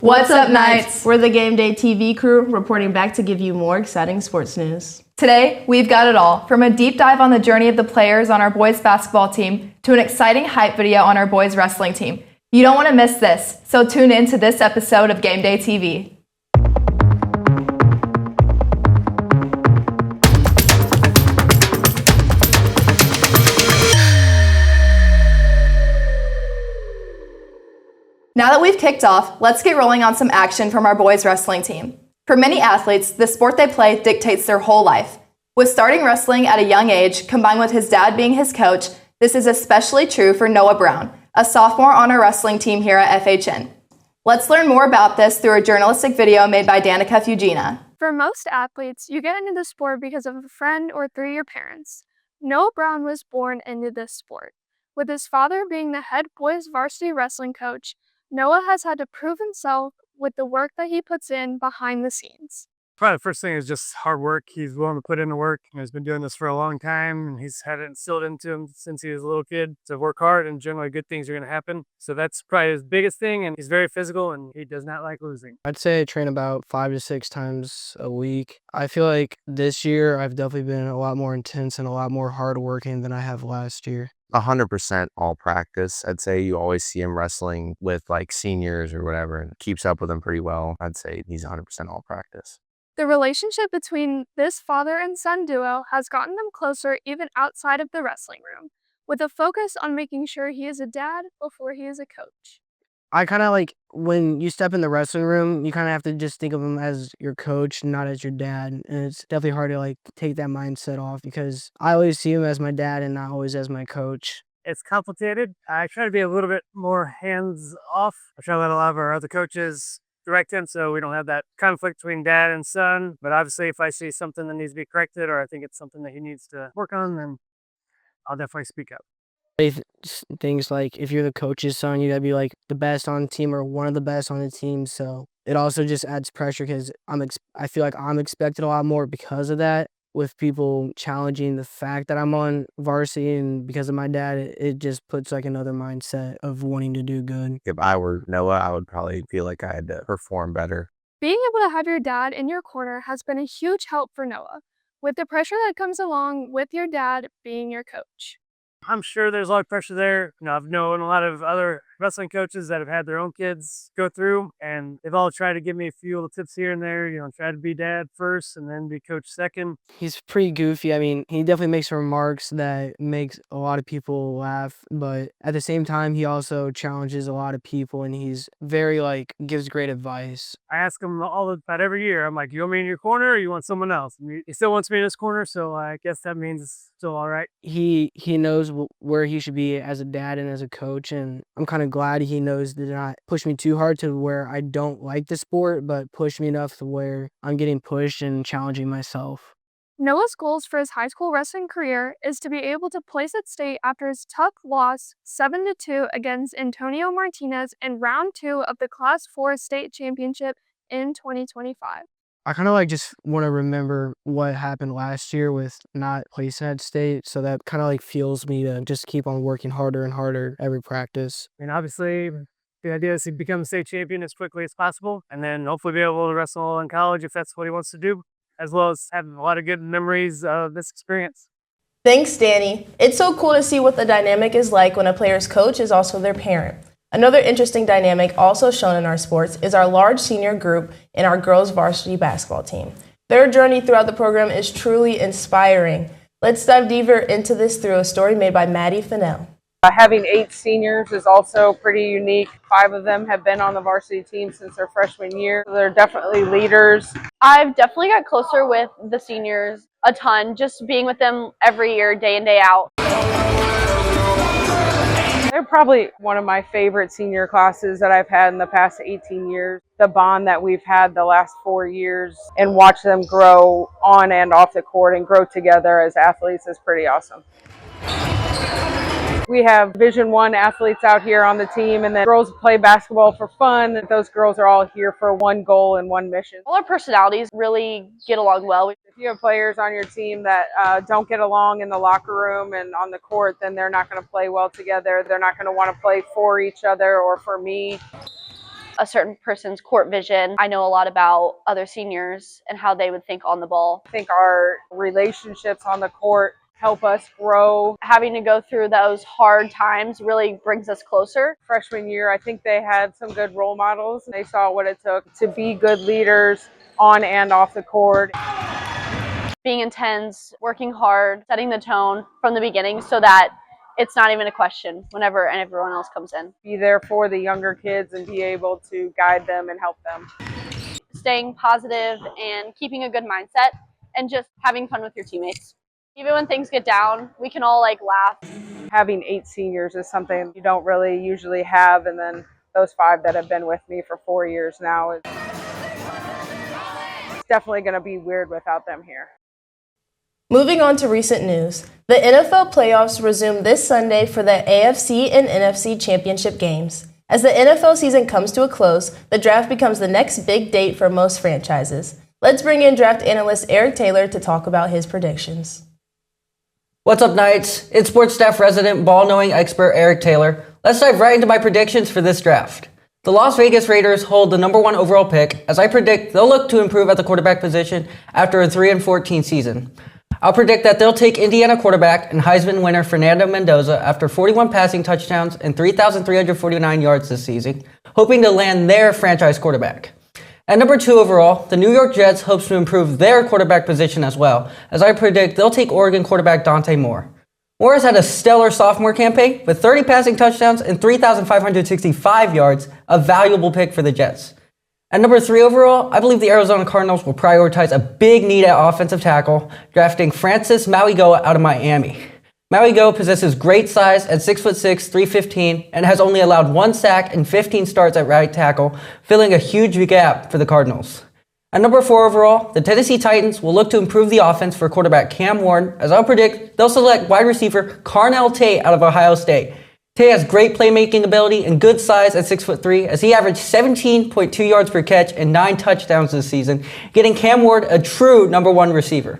What's up, Knights? We're the Game Day TV crew reporting back to give you more exciting sports news. Today, we've got it all, from a deep dive on the journey of the players on our boys basketball team to an exciting hype video on our boys wrestling team. You don't want to miss this, so tune in to this episode of Game Day TV. Now that we've kicked off, let's get rolling on some action from our boys wrestling team. For many athletes, the sport they play dictates their whole life. With starting wrestling at a young age, combined with his dad being his coach, this is especially true for Noah Brown, a sophomore on our wrestling team here at FHN. Let's learn more about this through a journalistic video made by Danica Fugina. For most athletes, you get into the sport because of a friend or through your parents. Noah Brown was born into this sport. With his father being the head boys varsity wrestling coach, Noah has had to prove himself with the work that he puts in behind the scenes. Probably the first thing is just hard work. He's willing to put in the work. He's been doing this for a long time, and he's had it instilled into him since he was a little kid to work hard, and generally good things are going to happen. So that's probably his biggest thing, and he's very physical, and he does not like losing. I'd say I train about 5 to 6 times a week. I feel like this year I've definitely been a lot more intense and a lot more hardworking than I have last year. 100% all practice. I'd say you always see him wrestling with like seniors or whatever and keeps up with them pretty well. I'd say he's 100% all practice. The relationship between this father and son duo has gotten them closer even outside of the wrestling room, with a focus on making sure he is a dad before he is a coach. I kind of like when you step in the wrestling room, you kind of have to just think of him as your coach, not as your dad. And it's definitely hard to like take that mindset off because I always see him as my dad and not always as my coach. It's complicated. I try to be a little bit more hands off. I try to let a lot of our other coaches direct him so we don't have that conflict between dad and son. But obviously, if I see something that needs to be corrected or I think it's something that he needs to work on, then I'll definitely speak up. Things like if you're the coach's son, you gotta be like the best on the team or one of the best on the team. So it also just adds pressure because I feel like I'm expected a lot more because of that. With people challenging the fact that I'm on varsity and because of my dad, it just puts like another mindset of wanting to do good. If I were Noah, I would probably feel like I had to perform better. Being able to have your dad in your corner has been a huge help for Noah, with the pressure that comes along with your dad being your coach. I'm sure there's a lot of pressure there. I've known a lot of other wrestling coaches that have had their own kids go through, and they've all tried to give me a few little tips here and there. Try to be dad first and then be coach second. He's pretty goofy. I mean, he definitely makes remarks that makes a lot of people laugh, but at the same time, he also challenges a lot of people, and he's very gives great advice. I ask him about every year. I'm like, you want me in your corner or you want someone else? And he still wants me in his corner, so I guess that means it's still all right. He knows where he should be as a dad and as a coach, and I'm kind of glad he knows to not push me too hard to where I don't like the sport, but push me enough to where I'm getting pushed and challenging myself. Noah's goals for his high school wrestling career is to be able to place at state after his tough loss 7-2 against Antonio Martinez in round 2 of the Class 4 state championship in 2025. I kind of just want to remember what happened last year with not placing at state. So that kind of fuels me to just keep on working harder and harder every practice. I mean, obviously, the idea is to become a state champion as quickly as possible and then hopefully be able to wrestle in college if that's what he wants to do, as well as have a lot of good memories of this experience. Thanks, Danny. It's so cool to see what the dynamic is like when a player's coach is also their parent. Another interesting dynamic also shown in our sports is our large senior group in our girls varsity basketball team. Their journey throughout the program is truly inspiring. Let's dive deeper into this through a story made by Maddie, Fennel. Having 8 seniors is also pretty unique. 5 of them have been on the varsity team since their freshman year. They're definitely leaders. I've definitely got closer with the seniors a ton, just being with them every year, day in, day out. They're probably one of my favorite senior classes that I've had in the past 18 years. The bond that we've had the last 4 years and watch them grow on and off the court and grow together as athletes is pretty awesome. We have Division I athletes out here on the team, and then girls play basketball for fun. Those girls are all here for one goal and one mission. All our personalities really get along well. If you have players on your team that don't get along in the locker room and on the court, then they're not going to play well together. They're not going to want to play for each other or for me. a certain person's court vision. I know a lot about other seniors and how they would think on the ball. I think our relationships on the court help us grow. Having to go through those hard times really brings us closer. Freshman year, I think they had some good role models. They saw what it took to be good leaders on and off the court. Being intense, working hard, setting the tone from the beginning so that it's not even a question whenever everyone else comes in. Be there for the younger kids and be able to guide them and help them. Staying positive and keeping a good mindset and just having fun with your teammates. Even when things get down, we can all laugh. Having 8 seniors is something you don't really usually have, and then those 5 that have been with me for 4 years now, it's definitely going to be weird without them here. Moving on to recent news, the NFL playoffs resume this Sunday for the AFC and NFC championship games. As the NFL season comes to a close, the draft becomes the next big date for most franchises. Let's bring in draft analyst Eric Taylor to talk about his predictions. What's up, Knights? It's sports staff resident, ball-knowing expert Eric Taylor. Let's dive right into my predictions for this draft. The Las Vegas Raiders hold the #1 overall pick, as I predict they'll look to improve at the quarterback position after a 3-14 season. I'll predict that they'll take Indiana quarterback and Heisman winner Fernando Mendoza after 41 passing touchdowns and 3,349 yards this season, hoping to land their franchise quarterback. At #2 overall, the New York Jets hopes to improve their quarterback position as well, as I predict they'll take Oregon quarterback Dante Moore. Moore has had a stellar sophomore campaign with 30 passing touchdowns and 3,565 yards, a valuable pick for the Jets. At #3 overall, I believe the Arizona Cardinals will prioritize a big need at offensive tackle, drafting Francis Mauigoa out of Miami. Mauigoa possesses great size at 6'6", 315, and has only allowed 1 sack and 15 starts at right tackle, filling a huge gap for the Cardinals. At #4 overall, the Tennessee Titans will look to improve the offense for quarterback Cam Ward, as I'll predict they'll select wide receiver Carnell Tate out of Ohio State. Tate has great playmaking ability and good size at 6'3", as he averaged 17.2 yards per catch and 9 touchdowns this season, getting Cam Ward a true #1 receiver.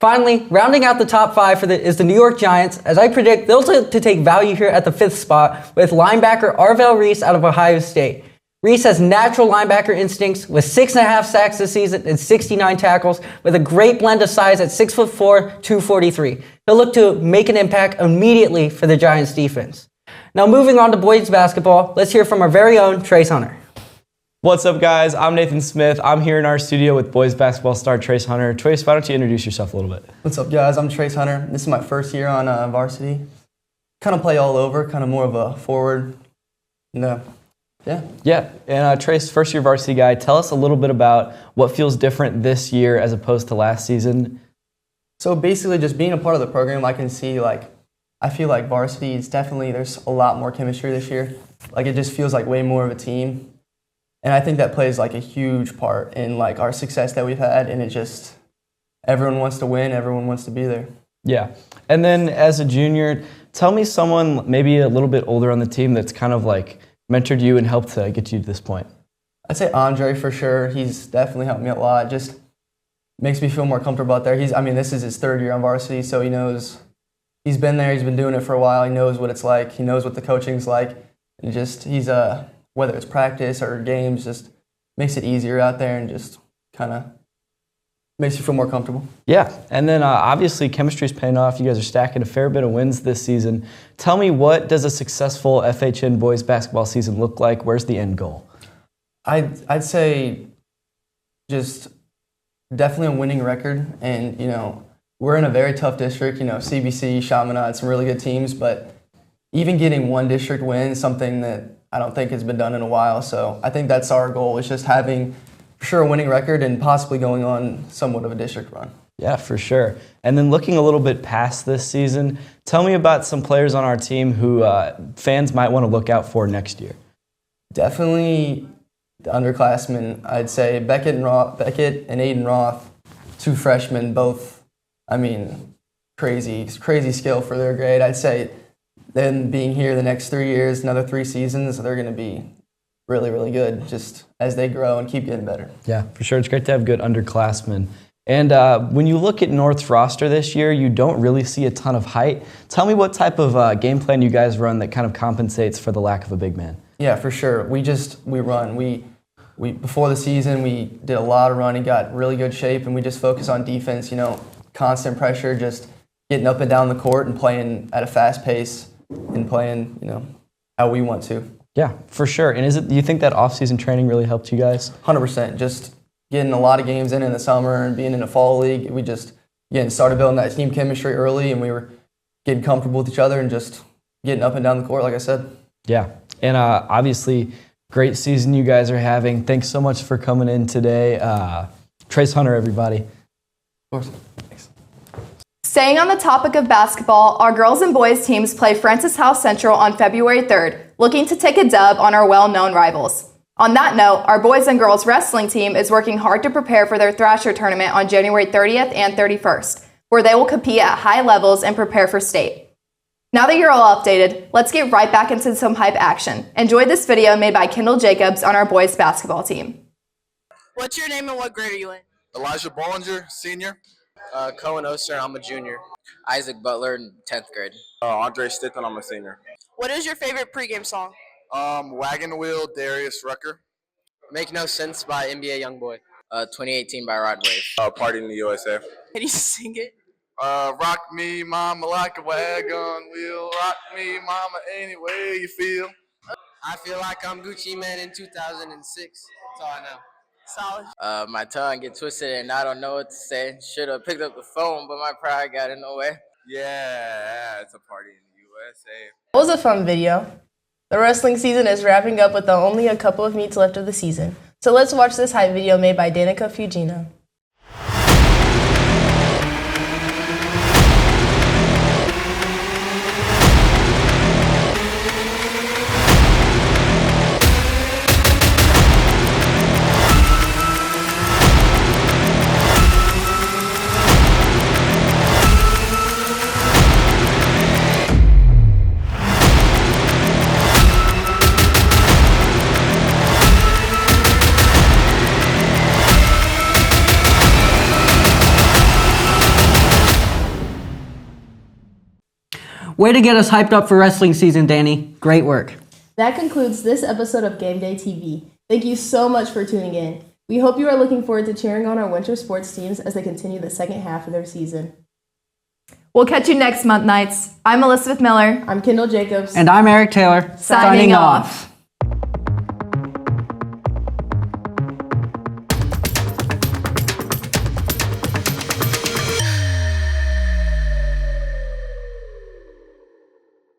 Finally, rounding out the top 5 is the New York Giants, as I predict they'll look to take value here at the 5th spot with linebacker Arvell Reese out of Ohio State. Reese has natural linebacker instincts with 6.5 sacks this season and 69 tackles with a great blend of size at 6'4", 243. He'll look to make an impact immediately for the Giants defense. Now moving on to boys basketball, let's hear from our very own Trace Hunter. What's up, guys? I'm Nathan Smith. I'm here in our studio with boys basketball star Trace Hunter. Trace, why don't you introduce yourself a little bit? What's up, guys? I'm Trace Hunter. This is my first year on varsity. Kind of play all over, kind of more of a forward. Yeah. Yeah, and Trace, first year varsity guy, tell us a little bit about what feels different this year as opposed to last season. So basically just being a part of the program, I can see I feel like varsity is definitely, there's a lot more chemistry this year. It just feels like way more of a team. And I think that plays a huge part in our success that we've had, and it just, everyone wants to win, everyone wants to be there. Yeah, and then as a junior, tell me someone maybe a little bit older on the team that's kind of mentored you and helped to get you to this point. I'd say Andre for sure. He's definitely helped me a lot. Just makes me feel more comfortable out there. This is his 3rd year on varsity, so he knows, he's been there, he's been doing it for a while, he knows what it's like, he knows what the coaching's like, and just, he's whether it's practice or games, just makes it easier out there and just kind of makes you feel more comfortable. Yeah, and then obviously chemistry's paying off. You guys are stacking a fair bit of wins this season. Tell me, what does a successful FHN boys basketball season look like? Where's the end goal? I'd say just definitely a winning record, and we're in a very tough district. CBC, Chaminade, some really good teams, but even getting 1 district win is something that I don't think has been done in a while. So I think that's our goal, is just having for sure a winning record and possibly going on somewhat of a district run. Yeah, for sure. And then looking a little bit past this season, tell me about some players on our team who fans might want to look out for next year. Definitely the underclassmen. I'd say Beckett and Aiden Roth, 2 freshmen, both, crazy skill for their grade. I'd say them being here the next 3 years, another 3 seasons, they're going to be really, really good just as they grow and keep getting better. Yeah, for sure. It's great to have good underclassmen. And when you look at North's roster this year, you don't really see a ton of height. Tell me what type of game plan you guys run that kind of compensates for the lack of a big man. Yeah, for sure. We run. We before the season, we did a lot of running, got really good shape, and we just focus on defense, constant pressure, just getting up and down the court and playing at a fast pace and playing, how we want to. Yeah, for sure. And do you think that off-season training really helped you guys? 100%. Just getting a lot of games in the summer and being in a fall league, we just, started building that team chemistry early, and we were getting comfortable with each other and just getting up and down the court, like I said. Yeah, and obviously, great season you guys are having. Thanks so much for coming in today. Trace Hunter, everybody. Of course. Thanks. Staying on the topic of basketball, our girls and boys teams play Francis House Central on February 3rd, looking to take a dub on our well-known rivals. On that note, our boys and girls wrestling team is working hard to prepare for their Thrasher tournament on January 30th and 31st, where they will compete at high levels and prepare for state. Now that you're all updated, let's get right back into some hype action. Enjoy this video made by Kyndal Jacobs on our boys basketball team. What's your name and what grade are you in? Elijah Bollinger, senior. Cohen Oster, I'm a junior. Isaac Butler, 10th grade. Andre Stitton, I'm a senior. What is your favorite pregame song? Wagon Wheel, Darius Rucker. Make No Sense by NBA Youngboy. 2018 by Rod Wave. Party in the USA. Can you sing it? Rock me, mama, like a wagon wheel. Rock me, mama, any way you feel. I feel like I'm Gucci Man in 2006. That's all I know. Solid. My tongue get twisted and I don't know what to say. Should have picked up the phone, but my pride got in the way. Yeah, it's a party in the USA. That was a fun video. The wrestling season is wrapping up with only a couple of meets left of the season. So let's watch this hype video made by Danica Fugina. Way to get us hyped up for wrestling season, Danny. Great work. That concludes this episode of GamedayTV. Thank you so much for tuning in. We hope you are looking forward to cheering on our winter sports teams as they continue the second half of their season. We'll catch you next month, Knights. I'm Elisabeth Miller. I'm Kyndal Jacobs. And I'm Eric Taylor. Signing off.